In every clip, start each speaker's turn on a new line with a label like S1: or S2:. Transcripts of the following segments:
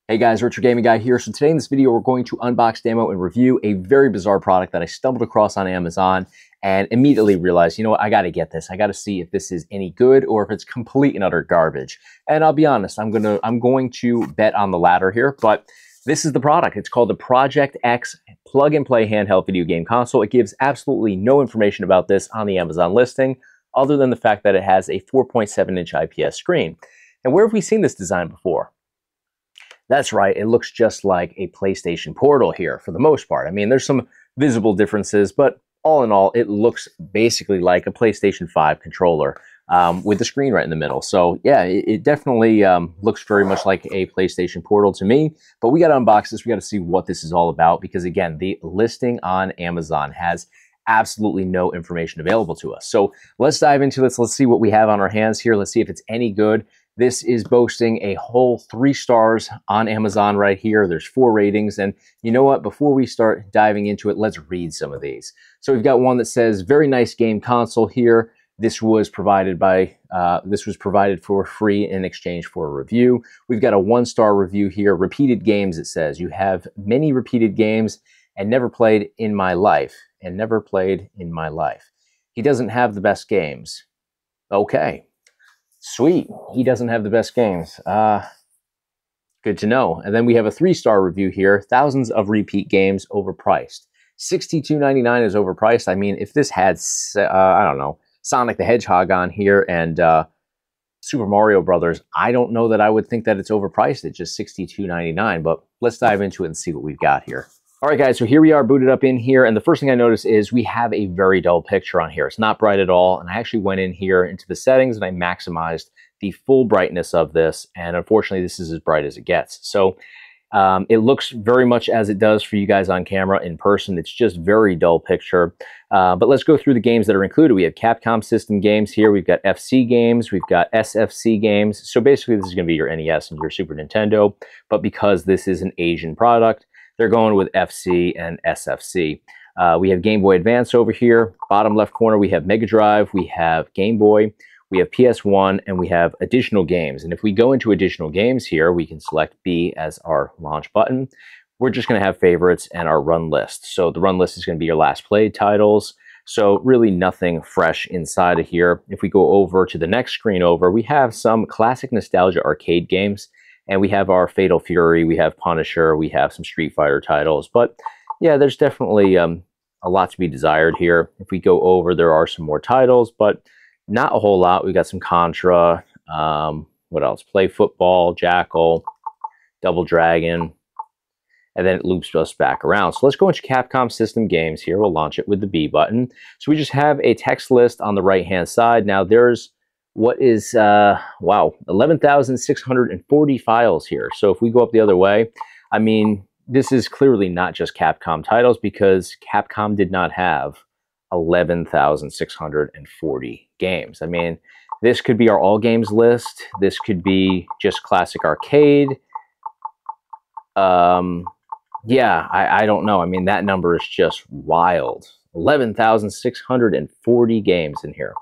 S1: Hey guys, Retro Gaming Guy here. So today in this video, we're going to unbox, demo, and review a very bizarre product that I stumbled across on Amazon and immediately realized, you know what, I gotta get this. I gotta see if this is any good or if it's complete and utter garbage. And I'll be honest, I'm going to bet on the latter here, but this is the product. It's called the Project X Plug and Play Handheld Video Game Console. It gives absolutely no information about this on the Amazon listing, other than the fact that it has a 4.7-inch IPS screen. And where have we seen this design before? That's right, it looks just like a PlayStation Portal here for the most part. I mean, there's some visible differences, but all in all, it looks basically like a PlayStation 5 controller with the screen right in the middle. So yeah, it definitely looks very much like a PlayStation Portal to me, but we got to unbox this. We got to see what this is all about because again, the listing on Amazon has absolutely no information available to us. So let's dive into this. Let's see what we have on our hands here. Let's see if it's any good. This is boasting a whole 3 stars on Amazon right here. There's 4 ratings. And you know what? Before we start diving into it, let's read some of these. So we've got one that says, very nice game console here. This was provided for free in exchange for a review. We've got a 1-star review here. Repeated games, it says. You have many repeated games and never played in my life. And never played in my life. He doesn't have the best games. Okay. Sweet. He doesn't have the best games. Good to know. And then we have a 3-star review here. Thousands of repeat games overpriced. $62.99 is overpriced. I mean, if this had, I don't know, Sonic the Hedgehog on here and Super Mario Brothers, I don't know that I would think that it's overpriced at just $62.99. But let's dive into it and see what we've got here. All right, guys, so here we are booted up in here, and the first thing I notice is we have a very dull picture on here. It's not bright at all, and I actually went in here into the settings and I maximized the full brightness of this, and unfortunately, this is as bright as it gets. So it looks very much as it does for you guys on camera in person. It's just very dull picture, but let's go through the games that are included. We have Capcom system games here. We've got FC games. We've got SFC games. So basically, this is going to be your NES and your Super Nintendo, but because this is an Asian product, they're going with FC and SFC. We have Game Boy Advance over here. Bottom left corner, we have Mega Drive, we have Game Boy, we have PS1, and we have additional games. And if we go into additional games here, we can select B as our launch button. We're just going to have favorites and our run list. So the run list is going to be your last played titles. So really nothing fresh inside of here. If we go over to the next screen over, we have some classic nostalgia arcade games. And we have our Fatal Fury, we have Punisher, we have some Street Fighter titles. But yeah, there's definitely a lot to be desired here. If we go over, there are some more titles, but not a whole lot. We got some Contra, what else? Play Football, Jackal, Double Dragon, and then it loops us back around. So let's go into Capcom system games here. We'll launch it with the B button. So we just have a text list on the right-hand side. Now there's what is, wow, 11,640 files here. So if we go up the other way, I mean, this is clearly not just Capcom titles because Capcom did not have 11,640 games. I mean, this could be our all games list. This could be just classic arcade. Yeah, I don't know. I mean, that number is just wild. 11,640 games in here.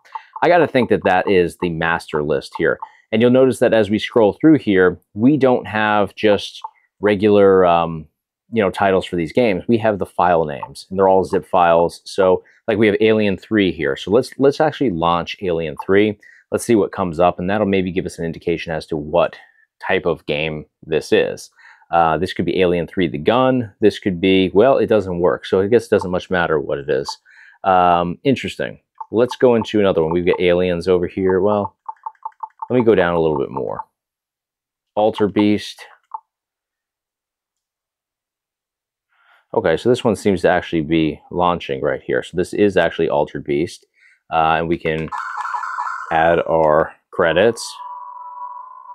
S1: I got to think that that is the master list here. And you'll notice that as we scroll through here, we don't have just regular, titles for these games. We have the file names, and they're all zip files. So, like we have Alien 3 here. So let's actually launch Alien 3. Let's see what comes up, and that'll maybe give us an indication as to what type of game this is. This could be Alien 3 the gun. This could be, well, it doesn't work. So I guess it doesn't much matter what it is. Interesting. Let's go into another one. We've got Aliens over here. Well, let me go down a little bit more. Alter Beast. Okay, so this one seems to actually be launching right here. So this is actually Altered Beast. And we can add our credits.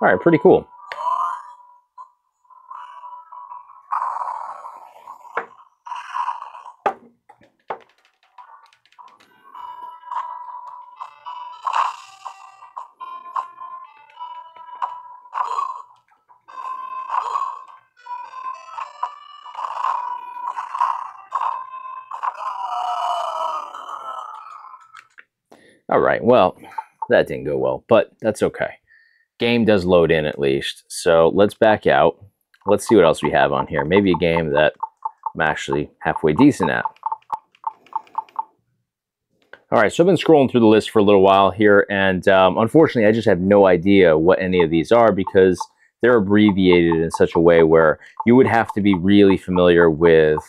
S1: All right, pretty cool. All right, well, that didn't go well, but that's okay. Game does load in at least. So let's back out. Let's see what else we have on here. Maybe a game that I'm actually halfway decent at. All right, so I've been scrolling through the list for a little while here, and unfortunately, I just have no idea what any of these are because they're abbreviated in such a way where you would have to be really familiar with,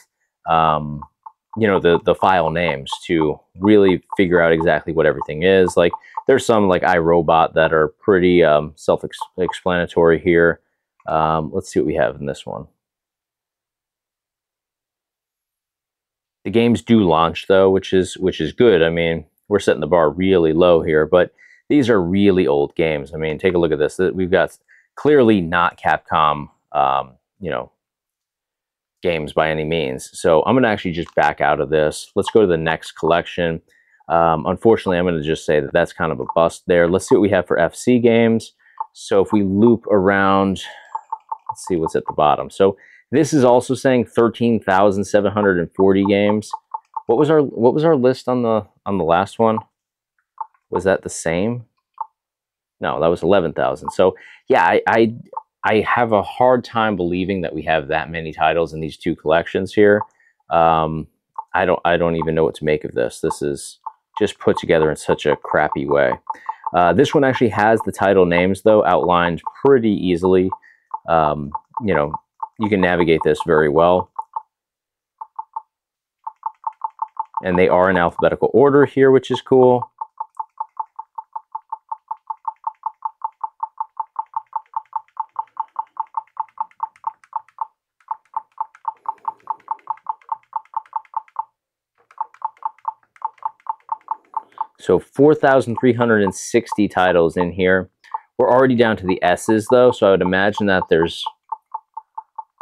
S1: you know, the file names to really figure out exactly what everything is. Like, there's some like iRobot that are pretty self-explanatory here. Let's see what we have in this one. The games do launch though, which is good. I mean, we're setting the bar really low here, but these are really old games. I mean, take a look at this. We've got clearly not Capcom, you know, games by any means. So I'm going to actually just back out of this. Let's go to the next collection. Unfortunately, I'm going to just say that that's kind of a bust there. Let's see what we have for FC games. So if we loop around, let's see what's at the bottom. So this is also saying 13,740 games. What was our list on the last one? Was that the same? No, that was 11,000. So yeah, I have a hard time believing that we have that many titles in these two collections here. I don't even know what to make of this. This is just put together in such a crappy way. This one actually has the title names though outlined pretty easily. You know, you can navigate this very well. And they are in alphabetical order here, which is cool. So 4,360 titles in here. We're already down to the S's though, so I would imagine that there's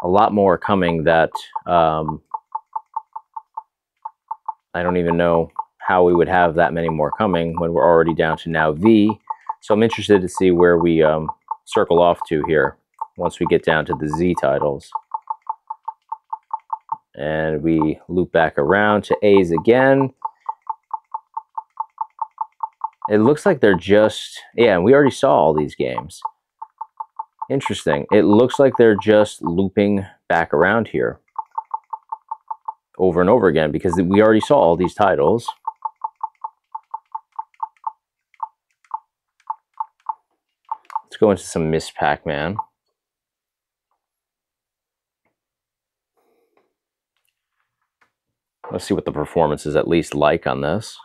S1: a lot more coming that I don't even know how we would have that many more coming when we're already down to now V. So I'm interested to see where we circle off to here once we get down to the Z titles. And we loop back around to A's again. It looks like they're just, yeah, we already saw all these games. Interesting. It looks like they're just looping back around here over and over again because we already saw all these titles. Let's go into some Miss Pac-Man. Let's see what the performance is at least like on this.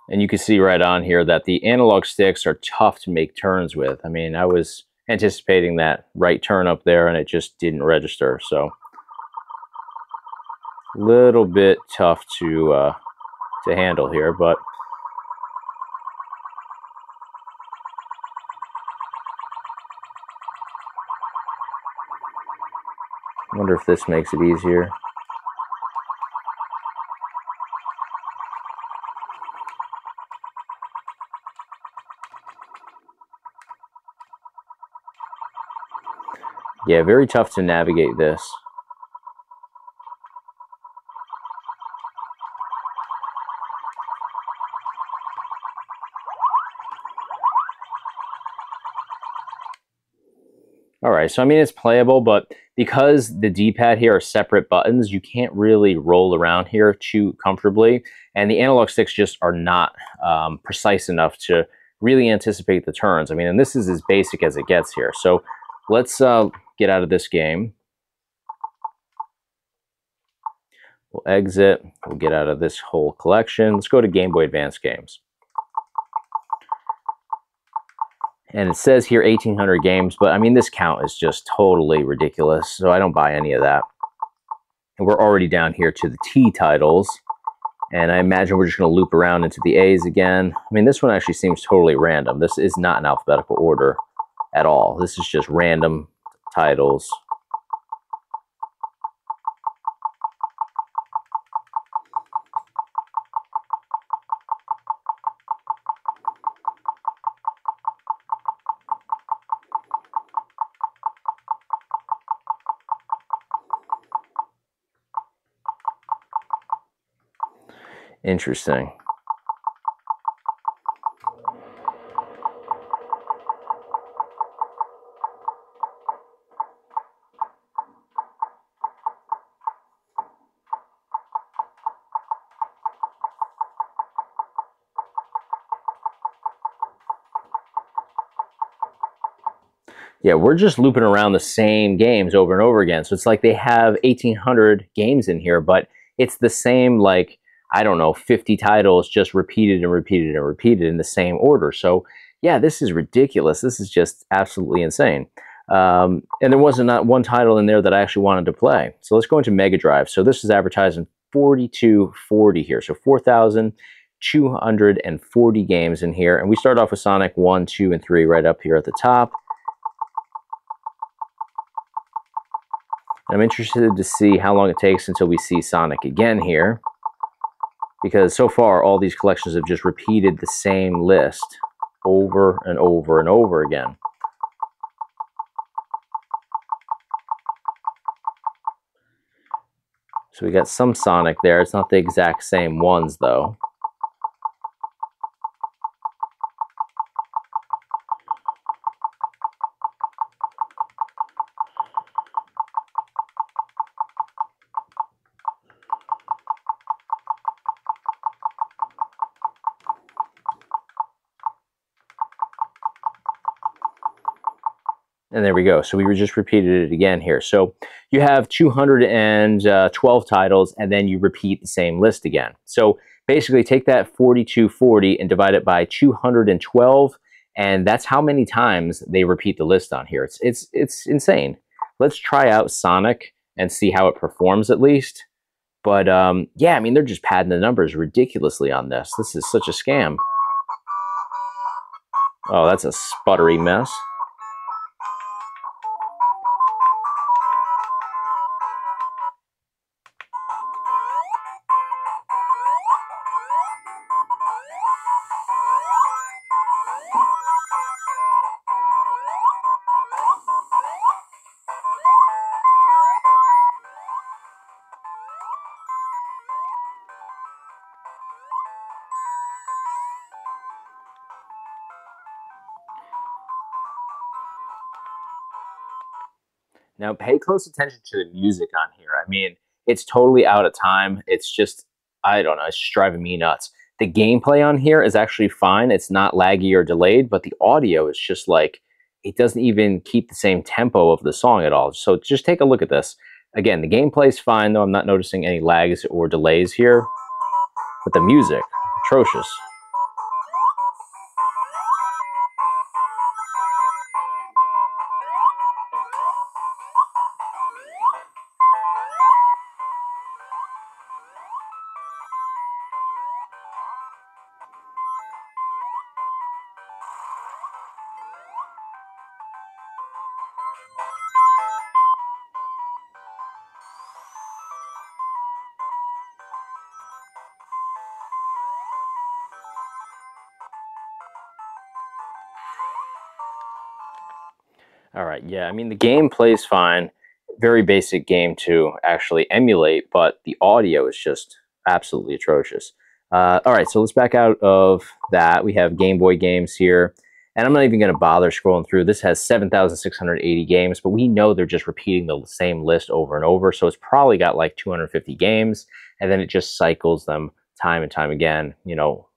S1: And you can see right on here that the analog sticks are tough to make turns with. I mean, I was anticipating that right turn up there and it just didn't register. So a little bit tough to handle here, but I wonder if this makes it easier. Yeah, very tough to navigate this. All right, so I mean, it's playable, but because the D-pad here are separate buttons, you can't really roll around here too comfortably. And the analog sticks just are not precise enough to really anticipate the turns. I mean, and this is as basic as it gets here. So let's get out of this game. We'll exit. We'll get out of this whole collection. Let's go to Game Boy Advance games. And it says here 1,800 games, but I mean, this count is just totally ridiculous, so I don't buy any of that. And we're already down here to the T titles, and I imagine we're just going to loop around into the A's again. I mean, this one actually seems totally random. This is not in alphabetical order at all. This is just random titles. Interesting. Yeah, we're just looping around the same games over and over again. So it's like they have 1,800 games in here, but it's the same, like, I don't know, 50 titles just repeated and repeated and repeated in the same order. So yeah, this is ridiculous. This is just absolutely insane. And there wasn't not one title in there that I actually wanted to play. So let's go into Mega Drive. So this is advertising 4240 here. So 4,240 games in here. And we start off with Sonic 1, 2, and 3 right up here at the top. I'm interested to see how long it takes until we see Sonic again here, because so far all these collections have just repeated the same list over and over and over again. So we got some Sonic there. It's not the exact same ones though. And there we go. So we just repeated it again here. So you have 212 titles, and then you repeat the same list again. So basically take that 4240 and divide it by 212, and that's how many times they repeat the list on here. It's insane. Let's try out Sonic and see how it performs at least. But yeah, I mean, they're just padding the numbers ridiculously on this. This is such a scam. Oh, that's a sputtery mess. Now, pay close attention to the music on here. I mean, it's totally out of time. It's just, I don't know, it's just driving me nuts. The gameplay on here is actually fine. It's not laggy or delayed, but the audio is just like, it doesn't even keep the same tempo of the song at all. So just take a look at this. Again, the gameplay is fine, though. I'm not noticing any lags or delays here. But the music, atrocious. All right, yeah, I mean, the game plays fine. Very basic game to actually emulate, but the audio is just absolutely atrocious. All right, so let's back out of that. We have Game Boy games here, and I'm not even going to bother scrolling through. This has 7,680 games, but we know they're just repeating the same list over and over, so it's probably got like 250 games, and then it just cycles them time and time again, you know,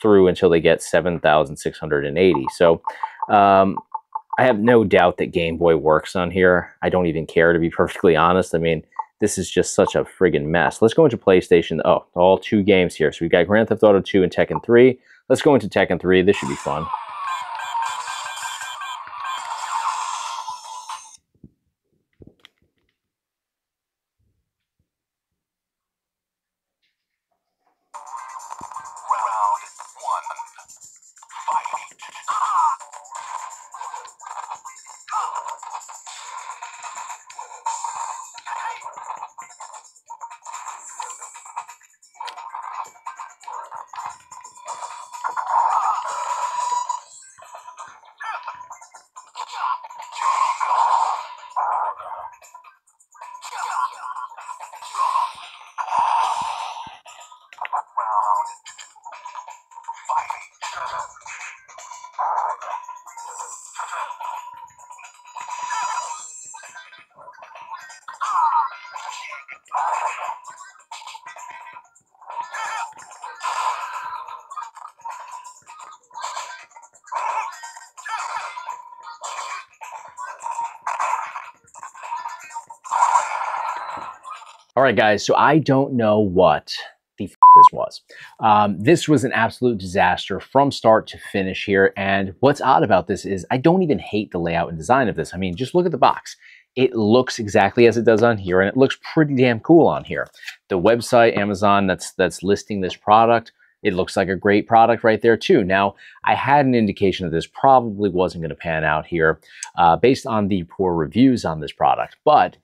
S1: through until they get 7,680. So, I have no doubt that Game Boy works on here. I don't even care, to be perfectly honest. I mean, this is just such a friggin' mess. Let's go into PlayStation. Oh, all 2 games here. So we've got Grand Theft Auto 2 and Tekken 3. Let's go into Tekken 3. This should be fun. All right, guys, so I don't know what the this was. This was an absolute disaster from start to finish here. And what's odd about this is I don't even hate the layout and design of this. I mean, just look at the box. It looks exactly as it does on here, and it looks pretty damn cool on here. The website, Amazon, that's listing this product, it looks like a great product right there too. Now, I had an indication that this probably wasn't going to pan out here based on the poor reviews on this product, but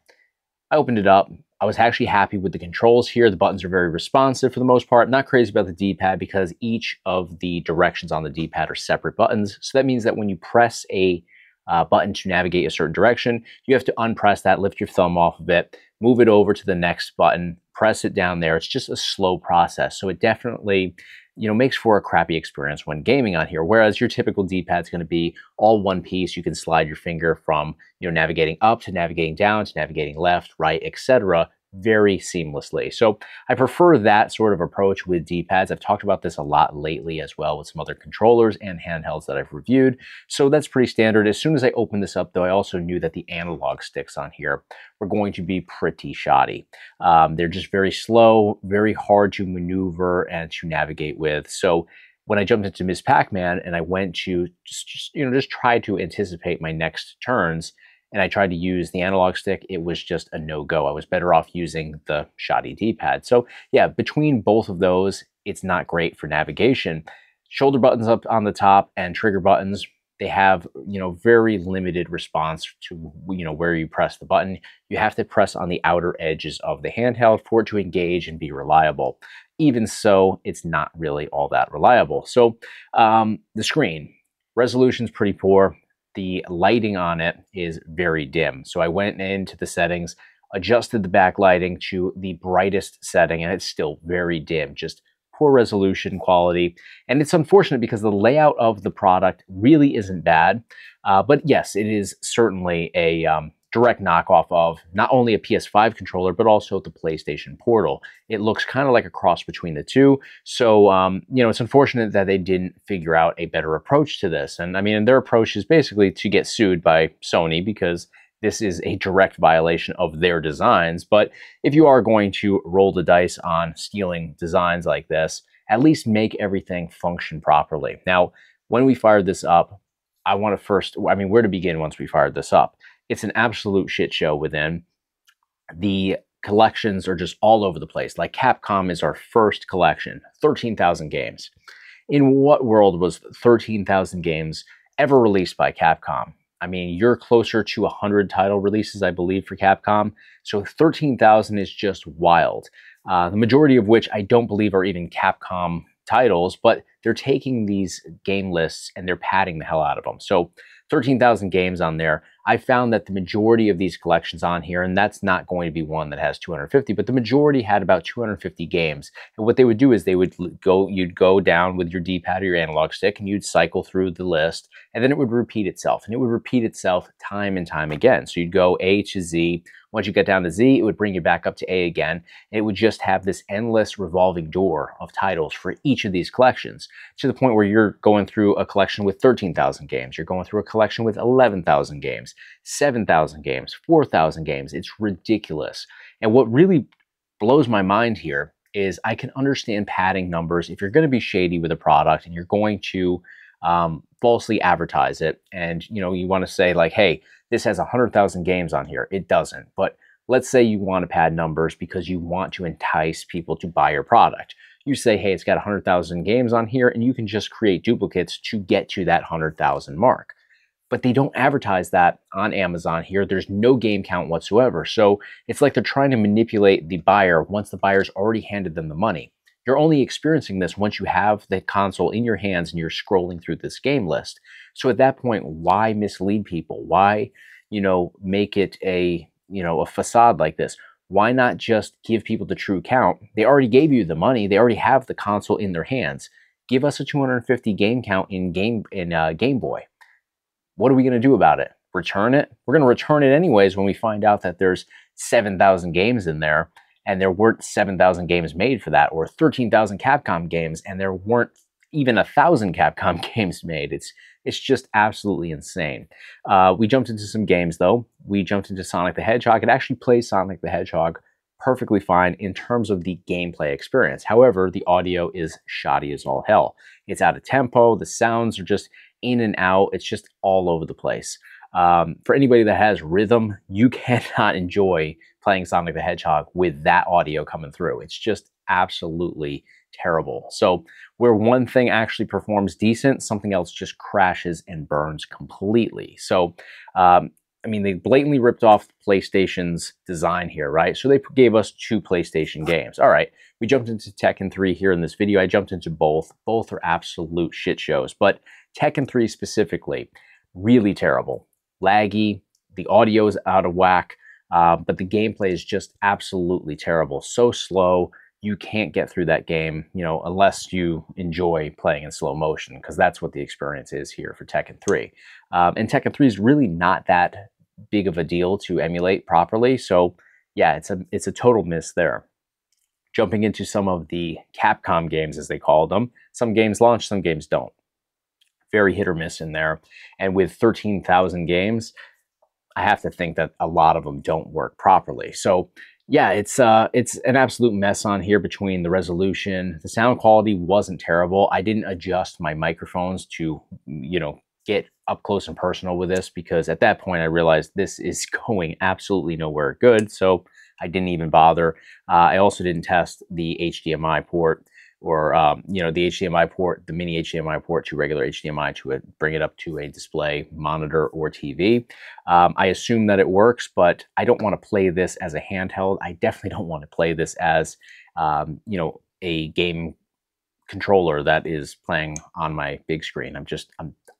S1: I opened it up. I was actually happy with the controls here. The buttons are very responsive for the most part. Not crazy about the D-pad because each of the directions on the D-pad are separate buttons. So that means that when you press a button to navigate a certain direction, you have to unpress that, lift your thumb off of it, move it over to the next button, press it down there. It's just a slow process. So it definitely, makes for a crappy experience when gaming on here. Whereas your typical D-pad is going to be all one piece. You can slide your finger from, navigating up to navigating down to navigating left, right, etc. very seamlessly. So I prefer that sort of approach with D-pads. I've talked about this a lot lately as well with some other controllers and handhelds that I've reviewed. So that's pretty standard. As soon as I opened this up, though, I also knew that the analog sticks on here were going to be pretty shoddy. They're just very slow, very hard to maneuver and to navigate with. So when I jumped into Ms. Pac-Man and I went to just try to anticipate my next turns, and I tried to use the analog stick, it was just a no-go. I was better off using the shoddy D-pad. So yeah, between both of those, it's not great for navigation. Shoulder buttons up on the top and trigger buttons, they have, very limited response to, where you press the button. You have to press on the outer edges of the handheld for it to engage and be reliable. Even so, it's not really all that reliable. So the screen, resolution's pretty poor. The lighting on it is very dim. So I went into the settings, adjusted the backlighting to the brightest setting, and it's still very dim, just poor resolution quality. And it's unfortunate because the layout of the product really isn't bad. But yes, it is certainly a direct knockoff of not only a PS5 controller, but also the PlayStation Portal. It looks kind of like a cross between the two. So, it's unfortunate that they didn't figure out a better approach to this. And I mean, their approach is basically to get sued by Sony because this is a direct violation of their designs. But if you are going to roll the dice on stealing designs like this, at least make everything function properly. Now, when we fired this up, where to begin once we fired this up? It's an absolute shit show within. The collections are just all over the place. Like Capcom is our first collection, 13,000 games. In what world was 13,000 games ever released by Capcom? I mean, you're closer to 100 title releases, I believe, for Capcom. So 13,000 is just wild. The majority of which I don't believe are even Capcom titles, but they're taking these game lists and they're padding the hell out of them. So 13,000 games on there. I found that the majority of these collections on here, and that's not going to be one that has 250, but the majority had about 250 games. And what they would do is you'd go down with your D-pad or your analog stick and you'd cycle through the list, and then it would repeat itself. And it would repeat itself time and time again. So you'd go A to Z. Once you get down to Z, it would bring you back up to A again. And it would just have this endless revolving door of titles for each of these collections, to the point where you're going through a collection with 13,000 games. You're going through a collection with 11,000 games, 7,000 games, 4,000 games. It's ridiculous. And what really blows my mind here is I can understand padding numbers if you're going to be shady with a product and you're going to falsely advertise it, and you want to say like, hey, this has 100,000 games on here. It doesn't. But let's say you want to pad numbers because you want to entice people to buy your product. You say, hey, it's got 100,000 games on here, and you can just create duplicates to get to that 100,000 mark. But they don't advertise that on Amazon here. There's no game count whatsoever. So it's like they're trying to manipulate the buyer once the buyer's already handed them the money. You're only experiencing this once you have the console in your hands and you're scrolling through this game list. So at that point, why mislead people? Why, make it a facade like this? Why not just give people the true count? They already gave you the money. They already have the console in their hands. Give us a 250 game count in Game Boy. What are we going to do about it? Return it? We're going to return it anyways when we find out that there's 7,000 games in there and there weren't 7,000 games made for that, or 13,000 Capcom games and there weren't even 1,000 Capcom games made. It's just absolutely insane. We jumped into some games though. We jumped into Sonic the Hedgehog. It actually plays Sonic the Hedgehog perfectly fine in terms of the gameplay experience. However, the audio is shoddy as all hell. It's out of tempo. The sounds are just in and out. It's just all over the place. For anybody that has rhythm, you cannot enjoy playing Sonic the Hedgehog with that audio coming through. It's just absolutely terrible. So where one thing actually performs decent, something else just crashes and burns completely. So, I mean, they blatantly ripped off PlayStation's design here, right? So they gave us 2 PlayStation games. All right, we jumped into Tekken 3 here in this video. I jumped into both. Both are absolute shit shows, but Tekken 3 specifically, really terrible. Laggy, the audio is out of whack, but the gameplay is just absolutely terrible. So slow, you can't get through that game, you know, unless you enjoy playing in slow motion, because that's what the experience is here for Tekken 3. And Tekken 3 is really not that big of a deal to emulate properly. So yeah, it's a total miss there. Jumping into some of the Capcom games, as they call them, some games launch, some games don't. Very hit or miss in there. And with 13,000 games, I have to think that a lot of them don't work properly. So yeah, it's an absolute mess on here between the resolution. The sound quality wasn't terrible. I didn't adjust my microphones to, you know, get up close and personal with this, because at that point I realized this is going absolutely nowhere good. So I didn't even bother. I also didn't test the HDMI port, or you know, the HDMI port, the mini HDMI port to regular HDMI to bring it up to a display monitor or TV. I assume that it works, but I don't want to play this as a handheld. I definitely don't want to play this as you know, a game controller that is playing on my big screen.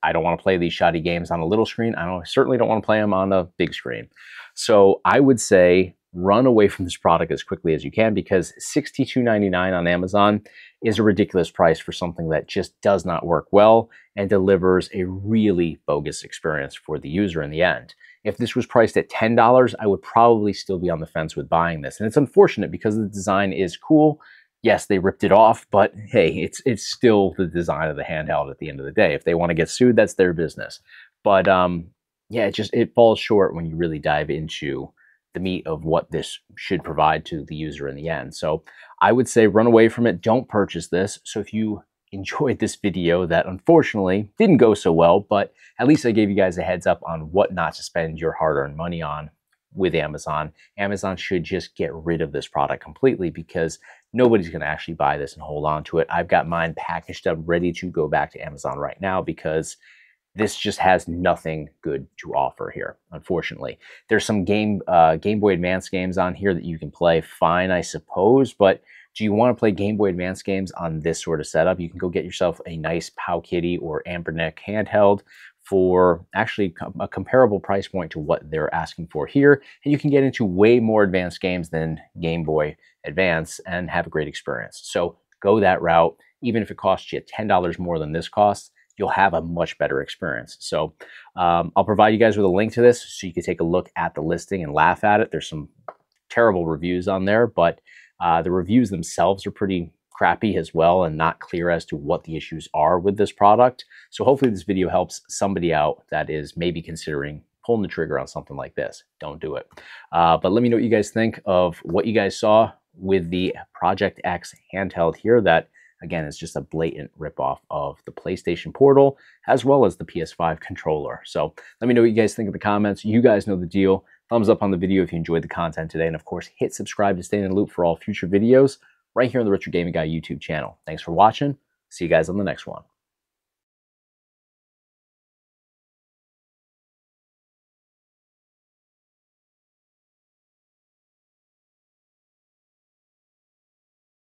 S1: I don't want to play these shoddy games on a little screen. Certainly don't want to play them on a big screen. So I would say run away from this product as quickly as you can, because $62.99 on Amazon is a ridiculous price for something that just does not work well and delivers a really bogus experience for the user in the end. If this was priced at $10, I would probably still be on the fence with buying this. And it's unfortunate because the design is cool. Yes, they ripped it off, but hey, it's still the design of the handheld at the end of the day. If they want to get sued, that's their business. But yeah, it falls short when you really dive into the meat of what this should provide to the user in the end. So I would say run away from it. Don't purchase this. So if you enjoyed this video that unfortunately didn't go so well, but at least I gave you guys a heads up on what not to spend your hard-earned money on with Amazon. Amazon should just get rid of this product completely, because nobody's going to actually buy this and hold on to it. I've got mine packaged up, ready to go back to Amazon right now, because this just has nothing good to offer here, unfortunately. There's some Game Boy Advance games on here that you can play fine, I suppose, but do you want to play Game Boy Advance games on this sort of setup? You can go get yourself a nice Powkiddy or Amberneck handheld for actually a comparable price point to what they're asking for here, and you can get into way more advanced games than Game Boy Advance and have a great experience. So go that route. Even if it costs you $10 more than this costs, you'll have a much better experience. So I'll provide you guys with a link to this so you can take a look at the listing and laugh at it. There's some terrible reviews on there, but the reviews themselves are pretty crappy as well and not clear as to what the issues are with this product. So hopefully this video helps somebody out that is maybe considering pulling the trigger on something like this. Don't do it. But let me know what you guys think of what you guys saw with the Project X handheld here that, again, is just a blatant ripoff of the PlayStation Portal as well as the PS5 controller. So let me know what you guys think in the comments. You guys know the deal. Thumbs up on the video if you enjoyed the content today. And of course, hit subscribe to stay in the loop for all future videos right here on the Retro Gaming Guy YouTube channel. Thanks for watching. See you guys on the next one.